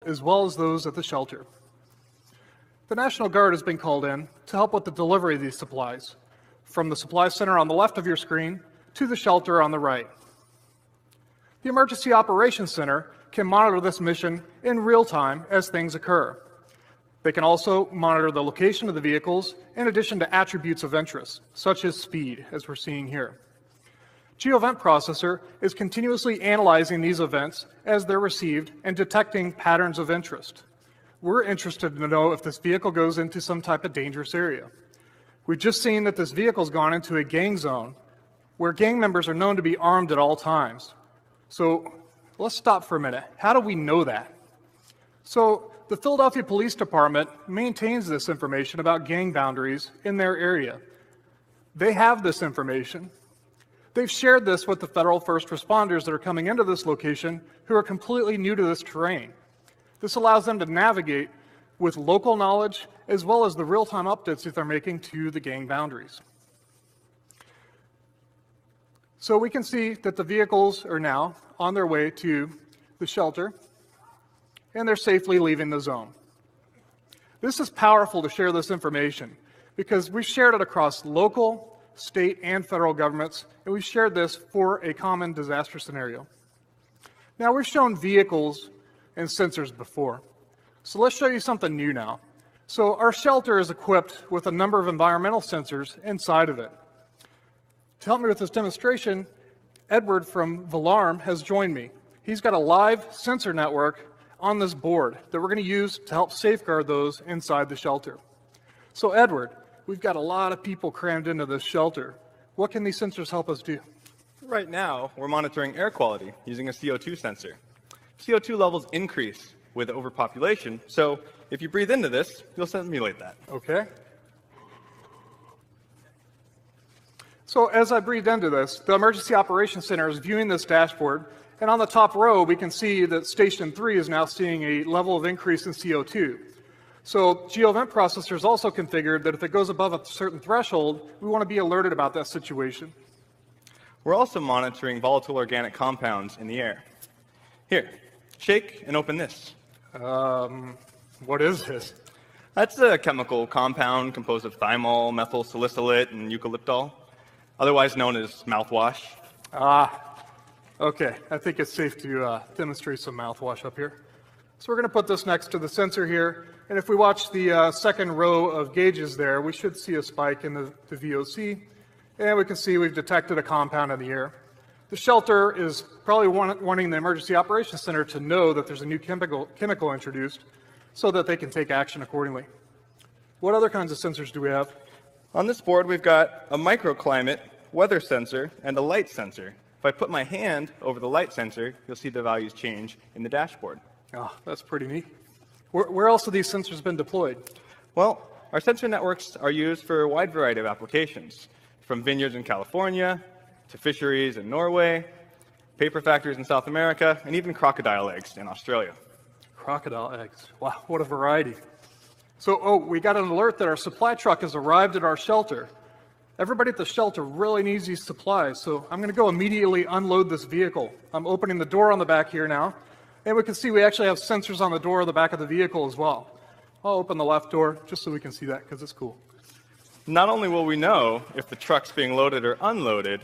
as well as those at the shelter. The National Guard has been called in to help with the delivery of these supplies, from the supply center on the left of your screen to the shelter on the right. The Emergency Operations Center can monitor this mission in real time as things occur. They can also monitor the location of the vehicles in addition to attributes of interest, such as speed, as we're seeing here. GeoEvent Processor is continuously analyzing these events as they're received and detecting patterns of interest. We're interested to know if this vehicle goes into some type of dangerous area. We've just seen that this vehicle's gone into a gang zone where gang members are known to be armed at all times. So let's stop for a minute. How do we know that? So the Philadelphia Police Department maintains this information about gang boundaries in their area. They have this information. They've shared this with the federal first responders that are coming into this location who are completely new to this terrain. This allows them to navigate with local knowledge as well as the real-time updates that they're making to the gang boundaries. So we can see that the vehicles are now on their way to the shelter, and they're safely leaving the zone. This is powerful to share this information because we've shared it across local, state, and federal governments, and we've shared this for a common disaster scenario. Now, we've shown vehicles and sensors before, so let's show you something new now. So our shelter is equipped with a number of environmental sensors inside of it. To help me with this demonstration, Edward from Valarm has joined me. He's got a live sensor network on this board that we're going to use to help safeguard those inside the shelter. So Edward, we've got a lot of people crammed into this shelter. What can these sensors help us do? Right now, we're monitoring air quality using a CO2 sensor. CO2 levels increase with overpopulation, so if you breathe into this, you'll simulate that. Okay. So as I breathed into this, the Emergency Operations Center is viewing this dashboard, and on the top row, we can see that Station 3 is now seeing a level of increase in CO2. So GeoEvent Processor is also configured that if it goes above a certain threshold, we want to be alerted about that situation. We're also monitoring volatile organic compounds in the air. Here, shake and open this. What is this? That's a chemical compound composed of thymol, methyl salicylate, and eucalyptol, otherwise known as mouthwash. Okay. I think it's safe to demonstrate some mouthwash up here. So we're going to put this next to the sensor here, and if we watch the second row of gauges there, we should see a spike in the VOC, and we can see we've detected a compound in the air. The shelter is probably wanting the Emergency Operations Center to know that there's a new chemical introduced so that they can take action accordingly. What other kinds of sensors do we have? On this board, we've got a microclimate, weather sensor, and a light sensor. If I put my hand over the light sensor, you'll see the values change in the dashboard. Oh, that's pretty neat. Where else have these sensors been deployed? Well, our sensor networks are used for a wide variety of applications, from vineyards in California to fisheries in Norway, paper factories in South America, and even crocodile eggs in Australia. Crocodile eggs. Wow, what a variety. So, we got an alert that our supply truck has arrived at our shelter. Everybody at the shelter really needs these supplies, so I'm going to go immediately unload this vehicle. I'm opening the door on the back here now, and we can see we actually have sensors on the door of the back of the vehicle as well. I'll open the left door just so we can see that because it's cool. Not only will we know if the truck's being loaded or unloaded,